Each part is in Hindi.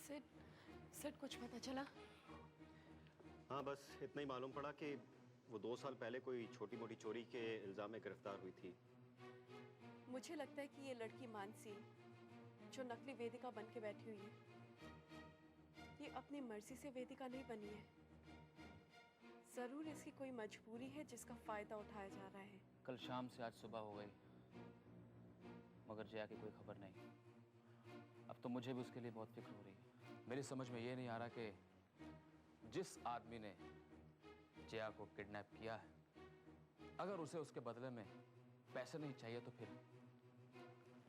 सिड, सिड कुछ पता चला? हाँ, बस इतना ही मालूम पड़ा कि वो 2 साल पहले कोई छोटी मोटी चोरी के इल्जाम में गिरफ्तार हुई थी। मुझे लगता है कि ये लड़की मानसी, जो नकली वेदिका बन के बैठी हुई है, ये अपनी मर्जी से वेदिका नहीं बनी है। जरूर इसकी कोई मजबूरी है जिसका फायदा उठाया जा रहा है। कल शाम से आज सुबह हो गई, मगर जया की कोई खबर नहीं। अब तो मुझे भी उसके लिए बहुत फिक्र हो रही है। मेरी समझ में ये नहीं आ रहा कि जिस आदमी ने जया को किडनैप किया है, अगर उसे उसके बदले में पैसे नहीं चाहिए तो फिर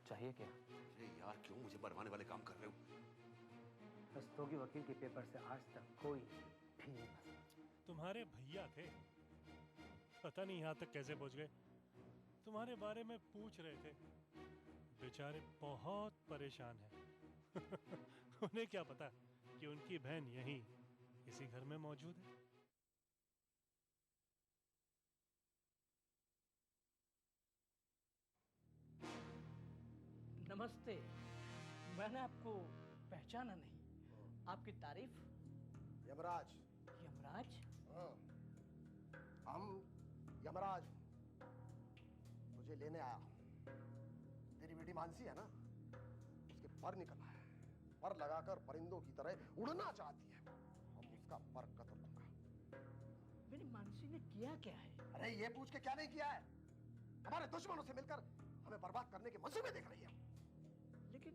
चाहिए क्या? अरे यार, क्यों मुझे मरवाने वाले काम कर रहे हो? रस्तोगी वकील के पेपर से आज तक कोई भी नहीं फंसा। तुम्हारे भैया थे, पता नहीं यहाँ तक कैसे पहुंच गए। तुम्हारे बारे में पूछ रहे थे, बेचारे बहुत परेशान हैं। उन्हें क्या पता कि उनकी बहन यहीं इसी घर में मौजूद है। नमस्ते, मैंने आपको पहचाना नहीं। आपकी तारीफ? यमराज। यमराज? हाँ, हम यमराज तुझे लेने आया हूं। तेरी बेटी मानसी है ना, उसके पर निकला है। पर लगाकर परिंदों की तरह उड़ना चाहती है। हम उसका पर कतर लूंगा। मेरी मानसी ने किया क्या है? अरे ये पूछ के क्या नहीं किया है? हमारे दुश्मनों से मिलकर हमें बर्बाद करने के मंसूबे देख रही है। लेकिन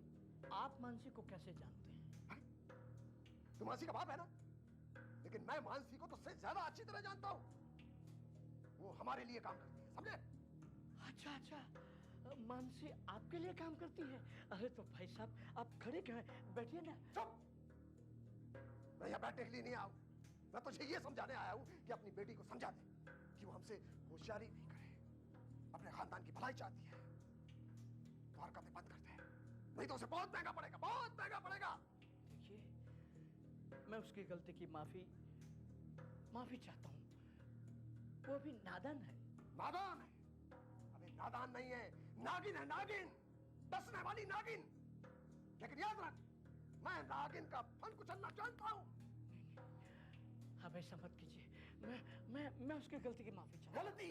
आप मानसी को कैसे जानते हैं? तू मानसी का बाप है ना, लेकिन मैं मानसी को तुझसे ज्यादा अच्छी तरह जानता हूं। वो हमारे लिए काम करती है, समझे? अच्छा अच्छा, मानसी आपके लिए काम करती है? अरे तो भाई साहब, आप खड़े क्यों हैं? बैठिए ना। चुप! मैं यहाँ बैठने के लिए नहीं आया हूं। मैं तुझे ये समझाने आया हूं कि अपनी बेटी को समझा दे कि वो हमसे होशियारी नहीं करे, अपने खानदान की भलाई चाहती है। तो हरकतें बंद कर दे, नहीं तो उसे बहुत महंगा पड़ेगा, बहुत महंगा पड़ेगा। देखिए, मैं उसकी गलती की माफी चाहता हूं। वो अभी नादान है। नादान है? अबे नादान नहीं है, नागिन है, नागिन, डसने वाली नागिन। लेकिन याद रख, मैं नागिन का फन कुचलना जानता हूं। आप ऐसा मत कीजिए। मैं उसकी गलती की माफी चाहता हूं। गलती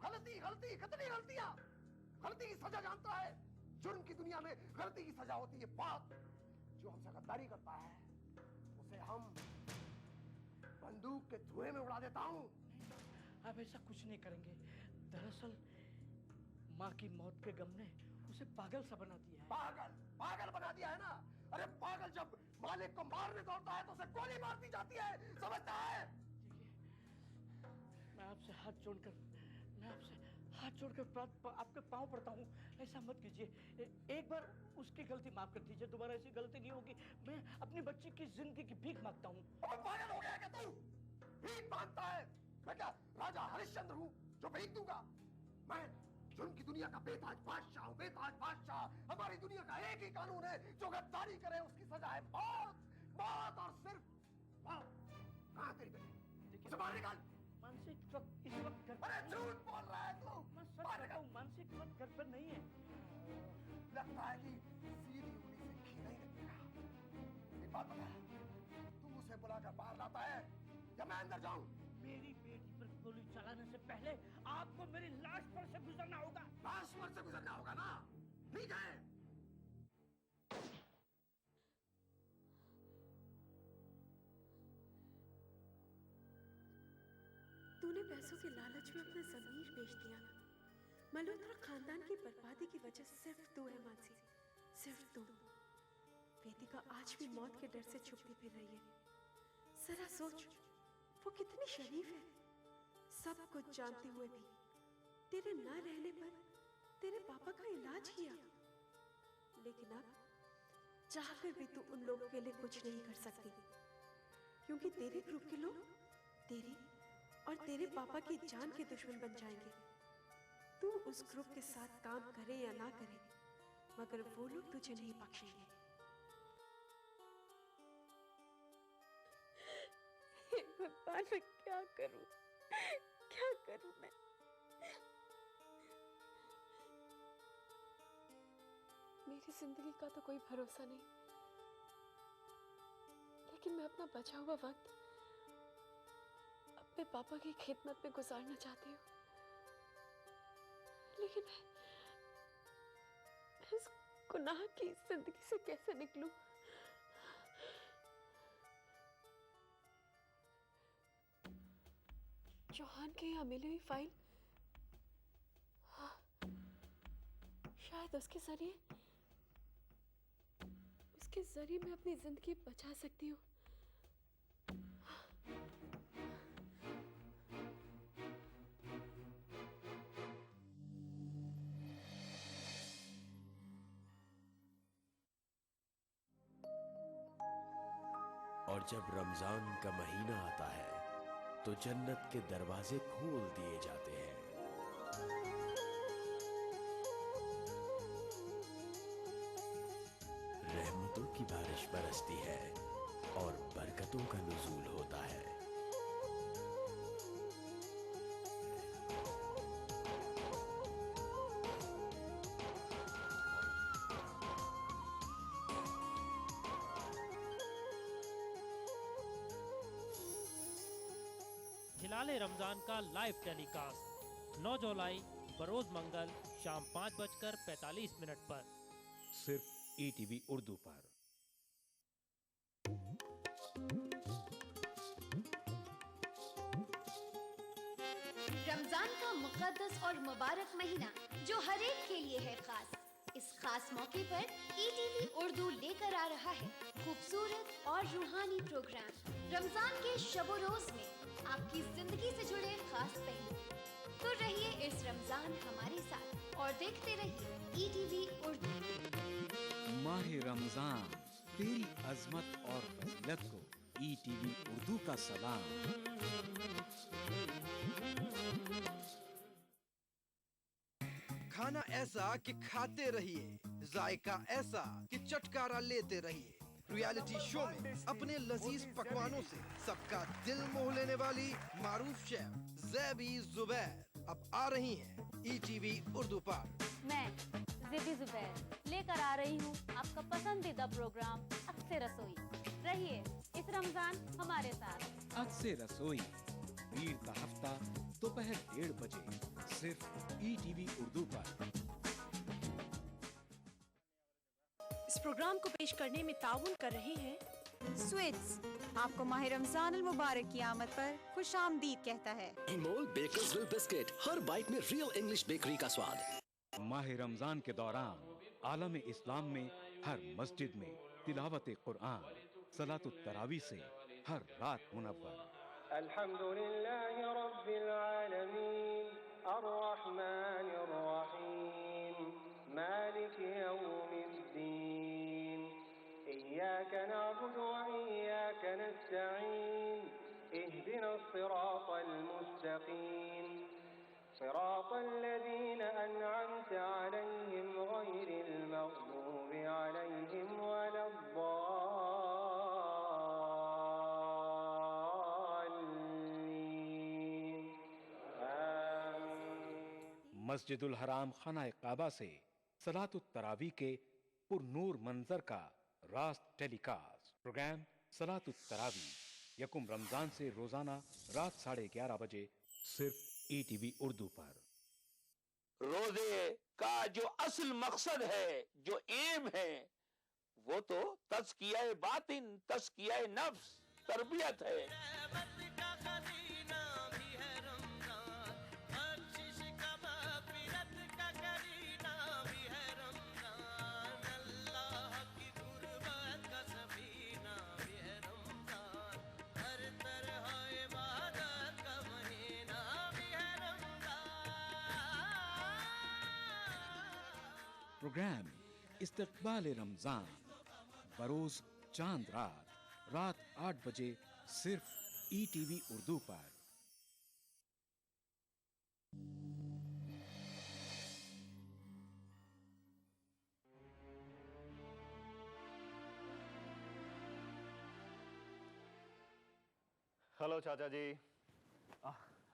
गलती गलती, कितनी गलतियां। गलती की सजा जानता है? जुर्म की दुनिया में गलती की सजा होती है पाप। जो हमसे गद्दारी करता है उसे हम बंदूक के धुएं में उड़ा देता हूं। आप ऐसा कुछ नहीं करेंगे। दरअसल माँ की मौत के गम ने उसे पागल सा बना दिया है। पागल बना दिया है ना? अरे पागल जब मालिक को मारने दौड़ता है तो उसे गोली मार दी जाती है, समझता है? देखिए, मैं आपसे हाथ जोड़कर आपके पांव पड़ता हूँ। ऐसा मत कीजिए। एक बार उसकी गलती माफ कर दीजिए, दोबारा ऐसी गलती नहीं होगी। मैं अपनी बच्ची की जिंदगी की भीख मांगता हूँ। पागल हो गया क्या तू? भीख मांगता है? मैं क्या राजा हरिश्चंद्र हूँ जो भीख दूंगा? मैं जुर्म की दुनिया का बेताज बादशाह हूँ, बेताज बादशाह। हमारी दुनिया का एक ही कानून है, जो गद्दारी करे उसकी सजा है मौत, मौत और सिर्फ मौत। कहाँ तेरी बेटी? उसे बाहर निकाल। मानसिक इस वक्त घर पर। अरे झूठ बोल रहा है तू। मैं सच कहता हूँ, मानसिक वक्त घर पर नहीं है। लगता है कि सीधी उंगली से घी नहीं निकलेगा। एक बात बता, तू उसे बुलाकर बाहर लाता है या मैं अंदर जाऊं? मेरी बेटी पर गोली चलाने से पहले आपको मेरी लाश पर से गुजरना होगा। लाश पर से गुजरना होगा ना? ठीक है। तूने पैसों के लालच में अपना जमीर बेच दिया। मल्होत्रा खानदान की बर्बादी की वजह सिर्फ तू है मानसी, सिर्फ तू। वेदिका आज भी मौत के डर से छुपती फिर रही है। जरा सोच, वो कितनी शरीफ है। सब कुछ जानते हुए भी तेरे ना रहने पर तेरे पापा का इलाज किया। लेकिन अब चाहकर भी तू उन लोगों के लिए कुछ नहीं कर सकती, क्योंकि तेरे ग्रुप के लोग तेरी और तेरे पापा की जान के दुश्मन बन जाएंगे। तू उस ग्रुप के साथ काम करे या ना करे, मगर वो लोग तुझे नहीं बख्शेंगे। हे भगवान, मैं क्या करूं, क्या करूं मैं? मेरी जिंदगी का तो कोई भरोसा नहीं। कि मैं अपना बचा हुआ वक्त अपने पापा की खिदमत में गुजारना चाहती हूँ, लेकिन मैं इस गुनाह की जिंदगी से कैसे निकलूं? चौहान के यहाँ मिली हुई फाइल, हाँ, शायद उसके जरिए मैं अपनी जिंदगी बचा सकती हूँ। और जब रमजान का महीना आता है तो जन्नत के दरवाजे खोल दिए जाते हैं। रहमतों की बारिश बरसती है और बरकतों का नुज़ूल होता है। हिलाले रमजान का लाइव टेलीकास्ट 9 जुलाई बरोज मंगल शाम 5:45 पर सिर्फ ईटीवी उर्दू पर। रमजान का मुक़द्दस और मुबारक महीना जो हर एक के लिए है खास। इस खास मौके पर ईटीवी उर्दू लेकर आ रहा है खूबसूरत और रूहानी प्रोग्राम। रमजान के शबो रोज में आपकी जिंदगी से जुड़े खास पहलू। तो रहिए इस रमजान हमारे साथ और देखते रहिए ईटीवी उर्दू। माह रमजान तेरी अजमत और फजीलत को ईटीवी उर्दू का सलाम। खाना ऐसा कि खाते रहिए, जायका ऐसा कि चटकारा लेते रहिए। रियलिटी शो में अपने लजीज पकवानों से सबका दिल मोह लेने वाली मारूफ शेफ ज़ैबी ज़ुबैर अब आ रही हैं ईटीवी उर्दू पर। मैं ज़ैबी ज़ुबैर लेकर आ रही हूँ आपका पसंदीदा प्रोग्राम अक्से रसोई। रहिए इस रमजान हमारे साथ। अक्से रसोई वीर का हफ्ता दोपहर 1:30 बजे सिर्फ ईटीवी उर्दू पर। इस प्रोग्राम को पेश करने में ताउन कर रहे हैं स्वीट्स। आपको माह रमजान अल मुबारक की आमद पर खुश आमदीद कहता है। अनमोल बेकर्सविल बिस्किट, हर बाइट में रियल इंग्लिश बेकरी का स्वाद। माह रमजान के दौरान आलम इस्लाम में हर मस्जिद में तिलावत कुरान, सलातुत तरावी से हर रात मुनव्वर। अल्हम्दुलिल्लाहि रब्बिल आलमीन, अर्रहमानिर रहीम, मालिकि यौमिद्दीन, इय्याका नअबुदु व इय्याका नस्तईन, इहदिनस सिरातल मुस्तकीम, सिरातल लज़ीना अनअमता अलैहिम गैरिल मग़दूबि अलैहिम वलद्दाल्लीन। मस्जिदुल हराम खाना काबा से सलातुत तरावी के पुरनूर मंजर का रास्त टेलीकास्ट। प्रोग्राम सलातुत तरावी यकुम रमजान से रोजाना रात 11:30 बजे सिर्फ ईटीवी उर्दू पर। रोजे का जो असल मकसद है, जो एम है, वो तो तज़किया बातिन, तज़किया नफ्स, तरबियत है। प्रोग्राम इस्तकबाल रमजान बरोज चांद रात 8 बजे सिर्फ ईटीवी उर्दू पर। हेलो चाचा जी।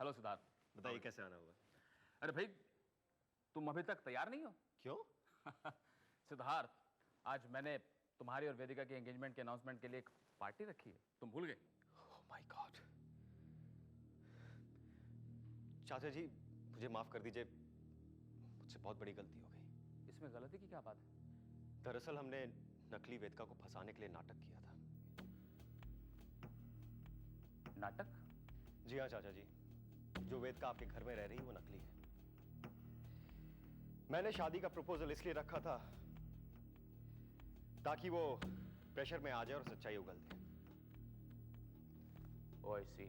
हेलो सिद्धार्थ, बताइए कैसे आना हुआ? अरे भाई, तुम अभी तक तैयार नहीं हो? क्यों? सिद्धार्थ, आज मैंने तुम्हारी और वेदिका के एंगेजमेंट के अनाउंसमेंट के लिए एक पार्टी रखी है, तुम भूल गए? Oh my God. चाचा जी मुझे माफ कर दीजिए, मुझसे बहुत बड़ी गलती हो गई। इसमें गलती की क्या बात है? दरअसल हमने नकली वेदिका को फंसाने के लिए नाटक किया था। नाटक? जी हाँ चाचा जी, जो वेदिका आपके घर में रह रही है वो नकली है। मैंने शादी का प्रपोजल इसलिए रखा था ताकि वो प्रेशर में आ जाए और सच्चाई उगल दे। ओह आई सी।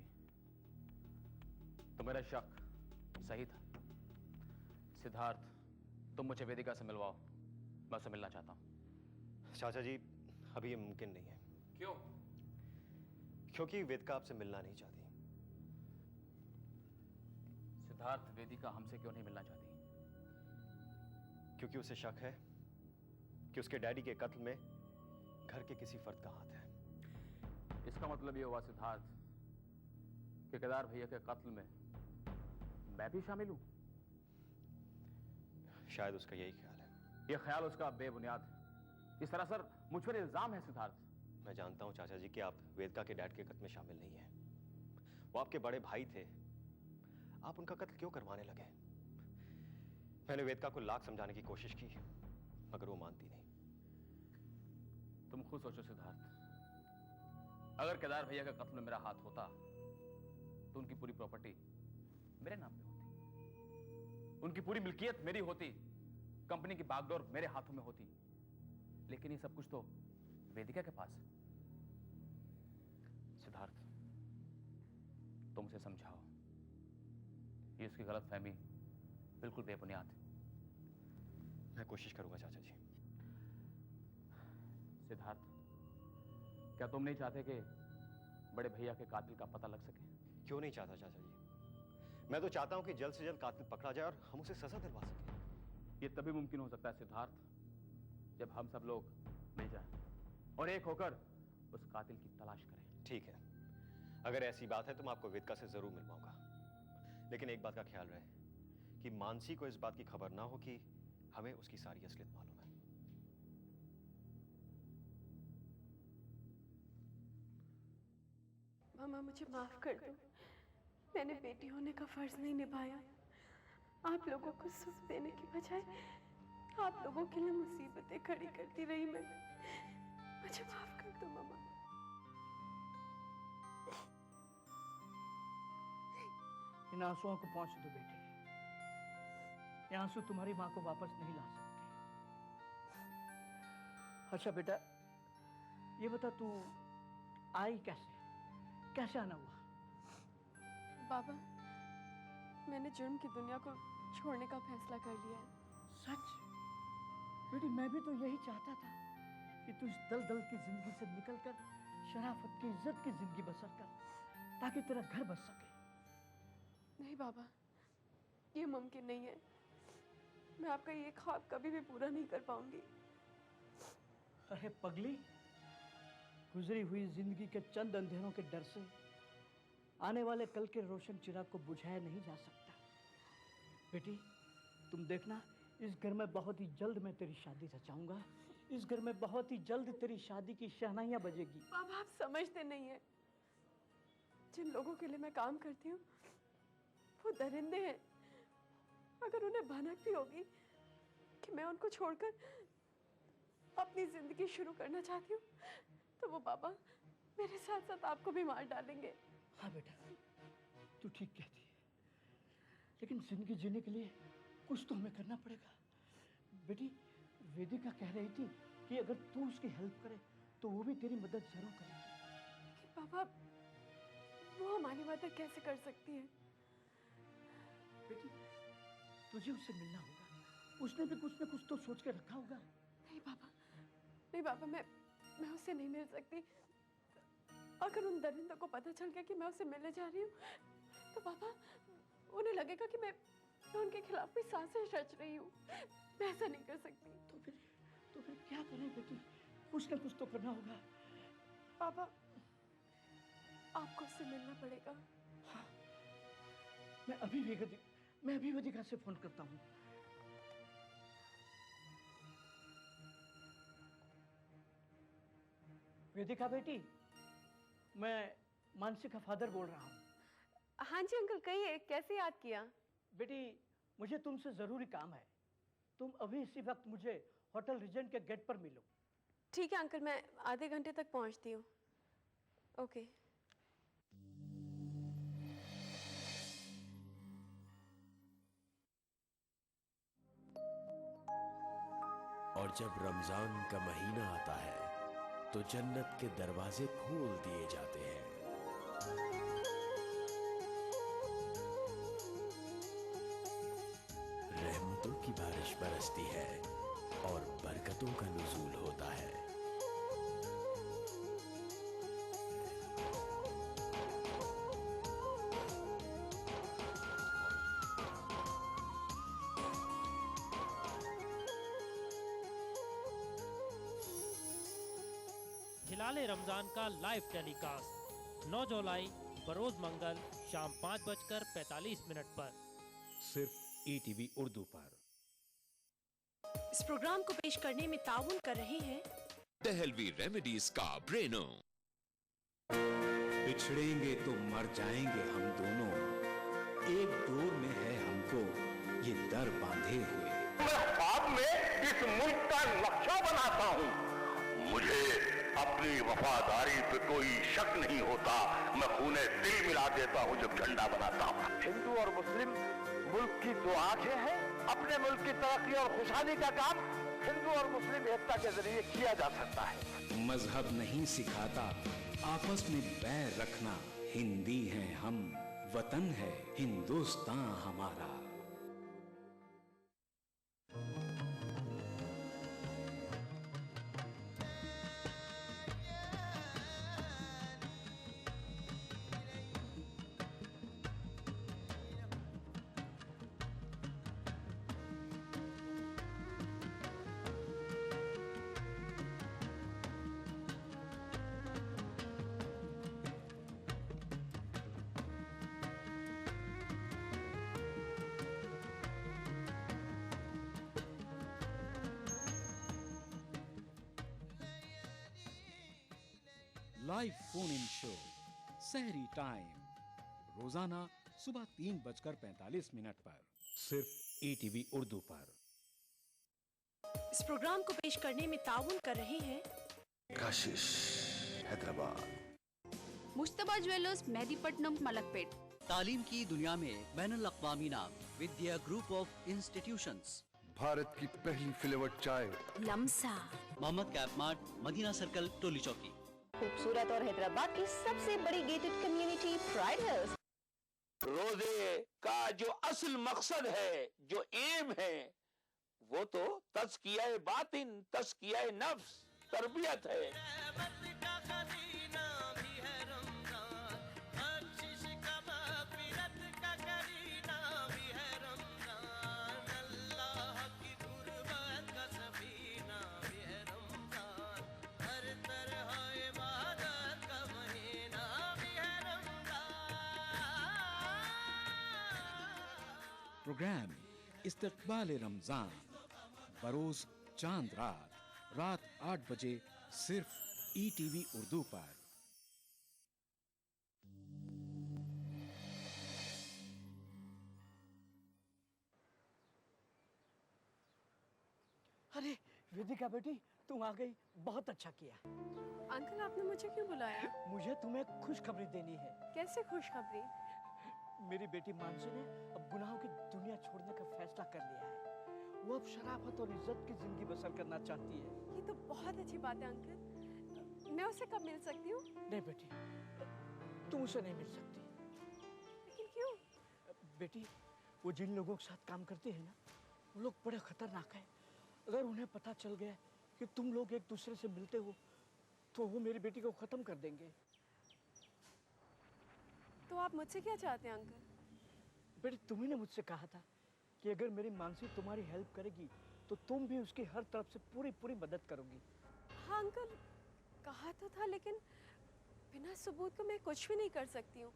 तो मेरा शक सही था। सिद्धार्थ, तुम मुझे वेदिका से मिलवाओ, मैं उससे मिलना चाहता हूं। चाचा जी अभी ये मुमकिन नहीं है। क्यों? क्योंकि वेदिका आपसे मिलना नहीं चाहती। सिद्धार्थ, वेदिका हमसे क्यों नहीं मिलना चाहती? क्योंकि उसे शक है कि उसके डैडी के कत्ल में घर के किसी फर्द का हाथ है। इसका मतलब ये हुआ सिद्धार्थ कि केदार भैया के कत्ल में मैं भी शामिल हूं। शायद उसका यही ख्याल है। यह ख्याल उसका बेबुनियाद है। इस तरह सर मुझ पर इल्जाम है सिद्धार्थ। मैं जानता हूं चाचा जी कि आप वेदिका के डैड के कत्ल में शामिल नहीं हैं। वो आपके बड़े भाई थे, आप उनका कत्ल क्यों करवाने लगे? मैंने वेदिका को लाख समझाने की कोशिश की मगर वो मानती नहीं। तुम खुद सोचो सिद्धार्थ, अगर केदार भैया के कत्ल में मेरा हाथ होता तो उनकी पूरी प्रॉपर्टी मेरे नाम पे होती, उनकी पूरी मिल्कियत मेरी होती, कंपनी की बागडोर मेरे हाथों में होती। लेकिन ये सब कुछ तो वेदिका के पास है। सिद्धार्थ, तुम उसे समझाओ, ये उसकी गलतफहमी बिल्कुल बेबुनियाद है। मैं कोशिश करूंगा चाचा जी। सिद्धार्थ, क्या तुम नहीं चाहते कि बड़े भैया के कातिल का पता लग सके? क्यों नहीं चाहता चाचा जी? मैं तो चाहता हूं कि जल्द से जल्द कातिल पकड़ा जाए और हम उसे सजा दिलवा सकें। ये तभी मुमकिन हो सकता है सिद्धार्थ, जब हम सब लोग मिल जाएं और एक होकर उस कातिल की तलाश करें। ठीक है, अगर ऐसी बात है तो मैं आपको वेदिका से जरूर मिलवाऊंगा। लेकिन एक बात का ख्याल रहे कि मानसी को इस बात की खबर ना हो कि हमें उसकी सारी असलियत मालूम है। मामा मुझे माफ कर दो, मैंने बेटी होने का फर्ज नहीं निभाया। आप लोगों को सुख देने की बजाय आप लोगों के लिए मुसीबतें खड़ी करती रही मैं। मुझे माफ कर दो मामा। इन आंसुओं को पहुंच दो बेटे। ये आंसू तुम्हारी मां को वापस नहीं ला सकते। अच्छा बेटा, ये बता तू आई कैसे? कैसे आना हुआ? बाबा, मैंने जुर्म की दुनिया को छोड़ने का फैसला कर लिया है। सच? बेटी, मैं भी तो यही चाहता था कि तू इस दलदल की जिंदगी से निकलकर शराफत की, इज्जत की जिंदगी बसर कर, ताकि तेरा घर बस सके। नहीं बाबा, ये मुमकिन नहीं है। मैं आपका ये ख्वाब कभी भी पूरा नहीं कर पाऊंगी। अरे पगली, गुजरी हुई जिंदगी के चंद अंधेरों के डर से आने वाले कल के रोशन चिराग को बुझाया नहीं जा सकता। बेटी, तुम देखना, इस घर में बहुत ही जल्द मैं तेरी शादी रचाऊंगा। इस घर में बहुत ही जल्द तेरी शादी की शहनाइयां बजेगी। बाबा, आप समझते नहीं है, जिन लोगों के लिए मैं काम करती हूँ वो दरिंदे हैं। अगर उन्हें भनक भी होगी कि मैं उनको छोड़कर अपनी जिंदगी शुरू करना चाहती हूँ तो वो बाबा मेरे साथ साथ आपको भी मार डालेंगे। हाँ बेटा, तू ठीक कहती है, लेकिन जिंदगी जीने के लिए कुछ तो हमें करना पड़ेगा। बेटी, वेदिका कह रही थी कि अगर तू उसकी हेल्प करे तो वो भी तेरी मदद जरूर करेगी। लेकिन बाबा, वो हमारी मदद कैसे कर सकती है? बेटी, तुझे उससे मिलना होगा। उसने भी कुछ न कुछ तो सोच के रखा होगा। नहीं बाबा, नहीं बाबा, मैं उससे नहीं मिल सकती। अगर उन दरिंदों को पता चल गया कि मैं उससे मिलने जा रही हूँ तो बाबा उन्हें लगेगा कि मैं उनके खिलाफ कोई साजिश रच रही हूँ। मैं ऐसा नहीं कर सकती। तो फिर क्या करें बेटी? कुछ न कुछ तो करना होगा। पापा, आपको उससे मिलना पड़ेगा। हाँ, मैं अभी वेदिका से फोन करता हूँ। वेदिका बेटी, मैं मानसी का फादर बोल रहा हूँ। हाँ जी अंकल, कहिए कैसे याद किया? बेटी, मुझे तुमसे ज़रूरी काम है। तुम अभी इसी वक्त मुझे होटल रीजेंट के गेट पर मिलो। ठीक है अंकल, मैं आधे घंटे तक पहुंचती हूँ। ओके। और जब रमजान का महीना आता है तो जन्नत के दरवाजे खोल दिए जाते हैं। रहमतों की बारिश बरसती है और बरकतों का नुज़ूल होता है। हिलाले रमजान का लाइव टेलीकास्ट 9 जुलाई बरोज मंगल शाम 5:45 पर सिर्फ ETV उर्दू पर। इस प्रोग्राम को पेश करने में ताउन कर रहे हैं दहलवी रेमेडीज का ब्रेनो। बिछड़ेंगे तो मर जाएंगे हम दोनों, एक डोर में है हमको ये दर बांधे हुए। मैं ख्वाब में इस मुल्क का नक्शा बनाता हूँ। मुझे अपनी वफादारी पे कोई शक नहीं होता। मैं खूने दिल मिला देता हूँ जब झंडा बनाता हूँ। हिंदू और मुस्लिम मुल्क की दो आंखें हैं। अपने मुल्क की तरक्की और खुशहाली का काम हिंदू और मुस्लिम एकता के जरिए किया जा सकता है। मजहब नहीं सिखाता आपस में बैर रखना। हिंदी हैं हम, वतन है हिंदुस्तान हमारा। लाइव फोन इन शो सहरी टाइम रोजाना सुबह 3:45 पर सिर्फ ETV उर्दू पर। इस प्रोग्राम को पेश करने में ताउन कर रहे हैं काशिश हैदराबाद, मुश्तबा ज्वेलर्स मेहदीपट्टनम मलकपेट। तालीम की दुनिया में बैनुल अक़वामी नाम Vidya group of institutions. Bharat की पहली फ्लेवर्ड चाय Lamsa, Mohammed cap mart, Madina circle, Toli Chowki. खूबसूरत और हैदराबाद की सबसे बड़ी गेटेड कम्युनिटी प्राइड हिल्स। रोजे का जो असल मकसद है, जो एम है, वो तो तज़किया बातिन, तज़किया नफ्स, तरबियत है। प्रोग्राम इस्तकबाल रमजान बरोज चांद रात 8 बजे सिर्फ ETV उर्दू पर। अरे वेदिका बेटी, तुम आ गई, बहुत अच्छा किया। अंकल, आपने मुझे क्यों बुलाया? मुझे तुम्हें खुशखबरी देनी है। कैसे खुशखबरी? मेरी बेटी मानसी ने अब गुनाहों की दुनिया छोड़ने का फैसला कर लिया है। वो अब शराफत और इज्जत की जिंदगी बसर करना चाहती है। ये तो बहुत अच्छी बात है अंकल। मैं उससे कब मिल सकती हूँ? नहीं बेटी, तुम उसे नहीं मिल सकती। लेकिन क्यों? बेटी, वो जिन लोगों के साथ काम करते हैं ना, वो लोग बड़े खतरनाक हैं। अगर उन्हें पता चल गया कि तुम लोग एक दूसरे से मिलते हो तो वो मेरी बेटी को खत्म कर देंगे। तो आप मुझसे क्या चाहते हैं अंकल? बेटी, तुम्ही ने मुझसे कहा था कि अगर मेरी मानसी तुम्हारी हेल्प करेगी तो तुम भी उसकी हर तरफ से पूरी मदद करोगी। हाँ अंकल, कहा तो था, लेकिन बिना सबूत को मैं कुछ भी नहीं कर सकती हूँ।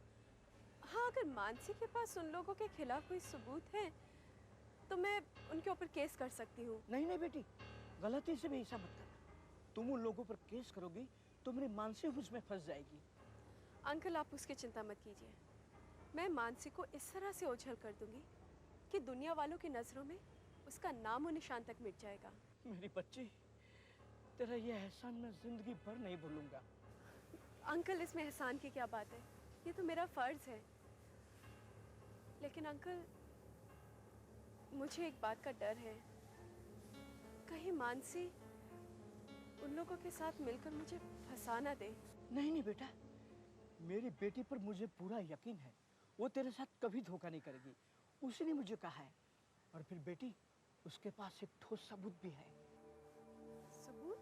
हाँ, अगर मानसी के पास उन लोगों के खिलाफ कोई सबूत है तो मैं उनके ऊपर केस कर सकती हूँ। नहीं बेटी, गलती से भी ऐसा मत करना। तुम उन लोगों पर केस करोगी तो मेरी मानसी उसमें फंस जाएगी। अंकल आप उसकी चिंता मत कीजिए। मैं मानसी को इस तरह से ओझल कर दूंगी कि दुनिया वालों की नज़रों में उसका नाम और निशान तक मिट जाएगा। मेरी बच्ची, तेरा ये एहसान मैं जिंदगी भर नहीं भूलूंगा। अंकल इसमें एहसान की क्या बात है, ये तो मेरा फर्ज है। लेकिन अंकल मुझे एक बात का डर है, कहीं मानसी उन लोगों के साथ मिलकर मुझे फंसा ना दे। नहीं नहीं बेटा, मेरी बेटी पर मुझे पूरा यकीन है, वो तेरे साथ कभी धोखा नहीं करेगी। उसी ने मुझे कहा है। और फिर बेटी, उसके पास एक ठोस सबूत भी है। सबूत?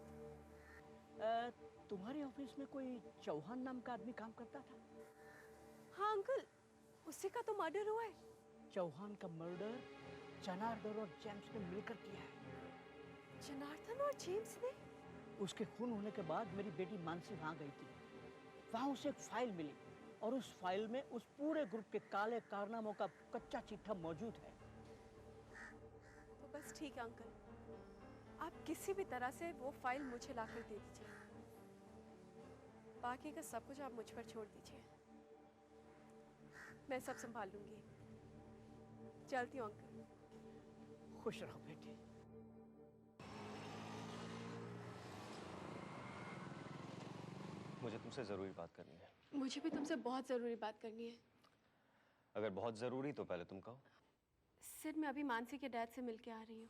तुम्हारे ऑफिस में कोई चौहान नाम का आदमी काम करता था? हाँ अंकल, उसी का तो मर्डर हुआ है। चौहान का मर्डर जनार्दन और जेम्स ने मिलकर किया है। जनार्दन और जेम्स ने? उसके खून होने के बाद मेरी बेटी मानसी वहाँ गई थी। वहाँ उसे एक फाइल मिली और उस फाइल में उस पूरे ग्रुप के काले कारनामों का कच्चा चिट्ठा मौजूद है। तो बस ठीक है अंकल, आप किसी भी तरह से वो फाइल मुझे लाकर दे दीजिए। बाकी का सब कुछ आप मुझ पर छोड़ दीजिए, मैं सब संभाल लूंगी। चलती हूँ अंकल। खुश रहो बेटी। मुझे तुमसे ज़रूरी बात करनी है। मुझे भी तुमसे बहुत ज़रूरी बात करनी है। अगर बहुत ज़रूरी तो पहले तुम कहो। सिड, मैं अभी मानसी के डैड से मिल के आ रही हूँ।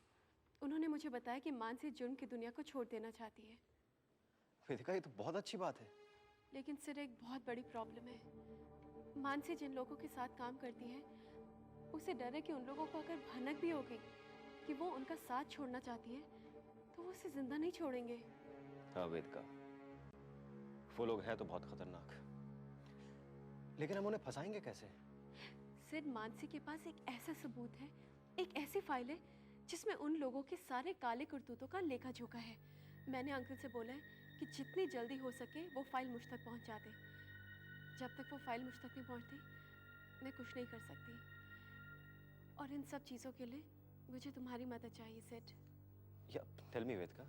उन्होंने मुझे बताया कि मानसी जुर्म की दुनिया को छोड़ देना चाहती है। वेदिका, ये तो बहुत अच्छी बात है। लेकिन सिड, एक बहुत बड़ी प्रॉब्लम है। मानसी जिन लोगों के साथ काम करती है, उसे डर है कि उन लोगों को अगर भनक भी हो गई कि वो उनका साथ छोड़ना चाहती है, तो वो उसे जिंदा नहीं छोड़ेंगे। हाँ वेदिका, वो लोग हैं तो बहुत खतरनाक, लेकिन हम उन्हें फंसाएंगे कैसे? सिड, मानसी के पास एक ऐसा सबूत है, एक ऐसी फाइल है जिसमें उन लोगों के सारे काले करतूतों का लेखा जोखा है। मैंने अंकल से बोला है कि जितनी जल्दी हो सके वो फाइल मुझ तक पहुंचा दे। जब तक वो फाइल मुझ तक नहीं पहुंचती, मैं कुछ नहीं कर सकती। और इन सब चीज़ों के लिए मुझे तुम्हारी मदद चाहिए सिड। या टेल मी वेदिका।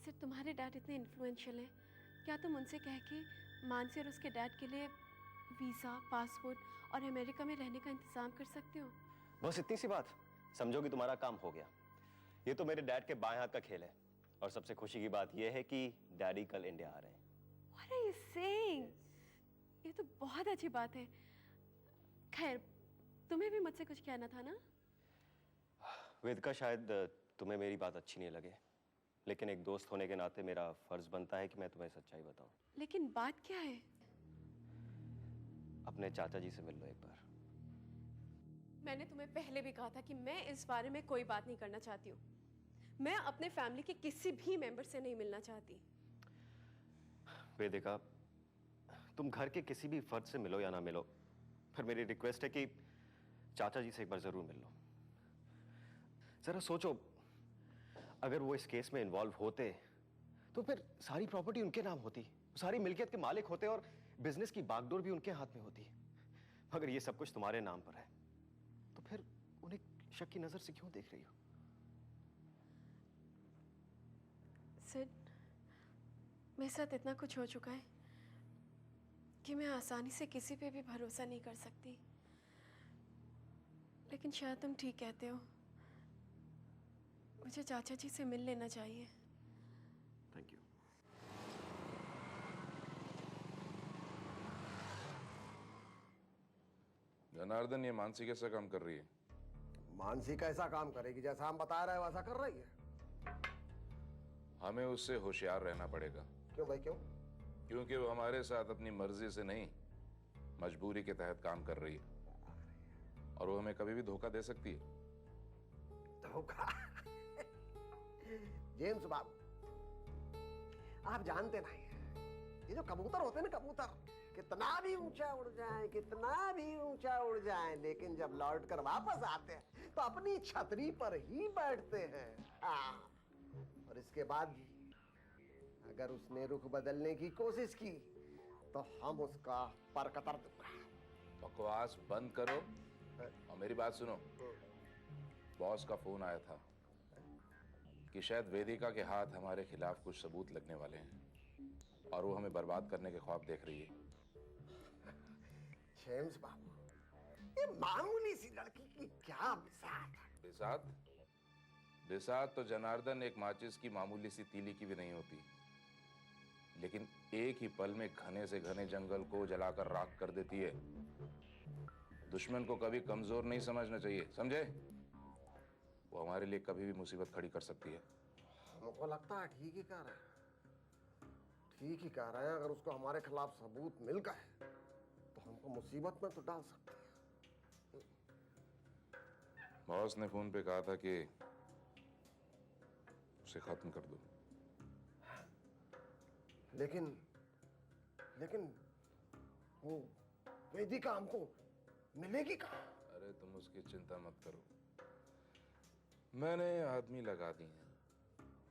सिड, तुम्हारे डैड इतने इन्फ्लुएंशियल हैं, क्या तुम उनसे कह के मानसी और उसके डैड के लिए वीज़ा, पासपोर्ट और अमेरिका में रहने का इंतज़ाम कर सकते हो? बस इतनी सी बात, समझो कि तुम्हारा काम हो गया। ये तो मेरे डैड के बाएं हाथ का खेल है। और सबसे खुशी की बात यह है कि डैडी कल इंडिया आ रहे हैं। What are you saying? ये तो बहुत अच्छी बात है। खैर, तुम्हें भी मुझसे कुछ कहना था ना? वेदिका, शायद तुम्हें मेरी बात अच्छी नहीं लगे, लेकिन एक दोस्त होने के नाते मेरा फर्ज बनता है कि मैं तुम्हें सच्चाई बताऊं। लेकिन बात क्या है? अपने चाचा जी से मिल लो एक बार। मैंने तुम्हें पहले भी कहा था कि मैं इस बारे में कोई बात नहीं करना चाहती हूँ। मैं अपने फैमिली के किसी भी मेंबर से नहीं मिलना चाहती। वेदिका, तुम घर के किसी भी फर्द से मिलो या ना मिलो, फिर मेरी रिक्वेस्ट है कि चाचा जी से एक बार जरूर मिल लो। जरा सोचो, अगर वो इस केस में इन्वॉल्व होते तो फिर सारी प्रॉपर्टी उनके नाम होती, सारी मिल्कियत के मालिक होते और बिजनेस की बागडोर भी उनके हाथ में होती। मगर ये सब कुछ तुम्हारे नाम पर है, तो फिर उन्हें शक की नजर से क्यों देख रही हो? सिड, मेरे साथ इतना कुछ हो चुका है कि मैं आसानी से किसी पे भी भरोसा नहीं कर सकती। लेकिन शायद तुम ठीक कहते हो, मुझे चाचा जी से मिल लेना चाहिए। Thank you. जनार्दन, ये मानसी कैसा काम कर रही है? मानसी कैसा काम करेगी? जैसा हम बता रहे हैं वैसा कर रही है। हमें उससे होशियार रहना पड़ेगा। क्यों भाई, क्यों? क्योंकि वो हमारे साथ अपनी मर्जी से नहीं, मजबूरी के तहत काम कर रही है, और वो हमें कभी भी धोखा दे सकती है। धोखा? जेम्स बाबू, आप जानते नहीं, ये जो कबूतर होते हैं ना, कबूतर कितना भी ऊंचा उड़ जाए, कितना भी ऊंचा उड़ जाए, लेकिन जब लौट कर वापस आते हैं तो अपनी छतरी पर ही बैठते हैं। और इसके बाद अगर उसने रुख बदलने की कोशिश की तो हम उसका पर कतर दूंगा। बकवास बंद करो और मेरी बात सुनो। बॉस का फोन आया था कि शायद वेदिका के हाथ हमारे खिलाफ कुछ सबूत लगने वाले हैं और वो हमें बर्बाद करने के ख्वाब देख रही है। जेम्स बाबू, ये मामूली सी लड़की की क्या बिसात। बिसात? बिसात तो जनार्दन एक माचिस की मामूली सी तीली की भी नहीं होती, लेकिन एक ही पल में घने से घने जंगल को जलाकर राख कर देती है। दुश्मन को कभी कमजोर नहीं समझना चाहिए, समझे? वो हमारे लिए कभी भी मुसीबत खड़ी कर सकती है। हमको लगता है ठीक ही कह रहे हैं, ठीक ही कह रहे हैं। अगर उसको हमारे खिलाफ सबूत मिल गए तो हमको मुसीबत में तो डाल सकती है। बॉस ने फोन पे कहा था कि उसे खत्म कर दो। लेकिन वो वेदिका हमको मिलेगी कहाँ? अरे तुम उसकी चिंता मत करो, मैंने आदमी लगा दी हैं।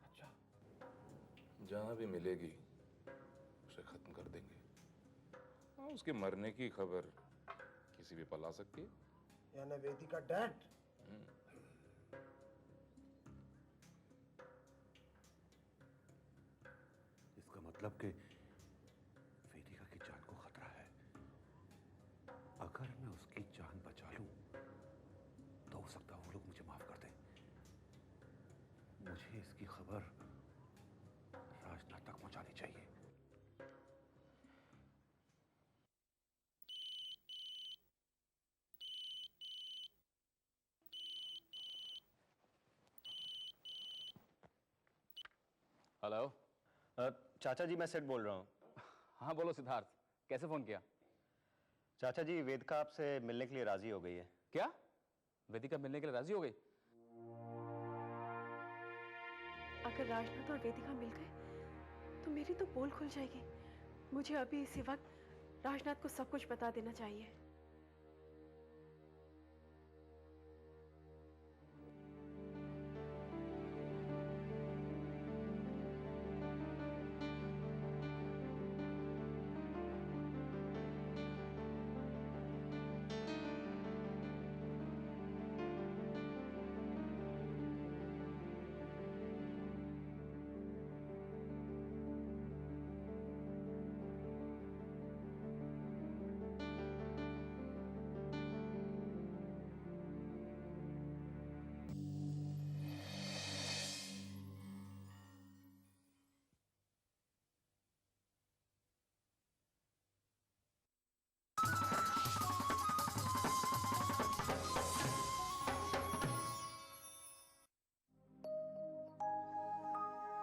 अच्छा। जहां भी मिलेगी उसे खत्म कर देंगे। हाँ, उसके मरने की खबर किसी भी पल आ सकती है। यानी वेदिका डेड? इसका मतलब कि वेदिका की जान को खतरा है। अगर मैं उसकी जान बचा लूं तो हो सकता है वो लोग मुझे माफ कर दें। मुझे इसकी खबर राजनाथ तक पहुंचानी चाहिए। हेलो। चाचा जी, मैं सेठ बोल रहा हूँ। हाँ बोलो सिद्धार्थ, कैसे फोन किया? चाचा जी, वेदिका आपसे मिलने के लिए राजी हो गई है। क्या? वेदिका मिलने के लिए राजी हो गई? अगर राजनाथ और वेदिका मिल गए तो मेरी तो पोल खुल जाएगी। मुझे अभी इसी वक्त राजनाथ को सब कुछ बता देना चाहिए।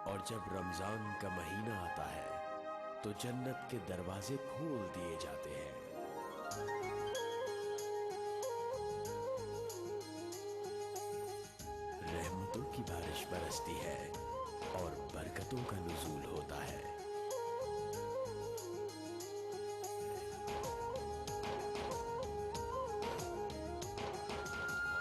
और जब रमजान का महीना आता है तो जन्नत के दरवाजे खोल दिए जाते हैं। रहमतों की बारिश बरसती है और बरकतों का नुज़ूल होता है।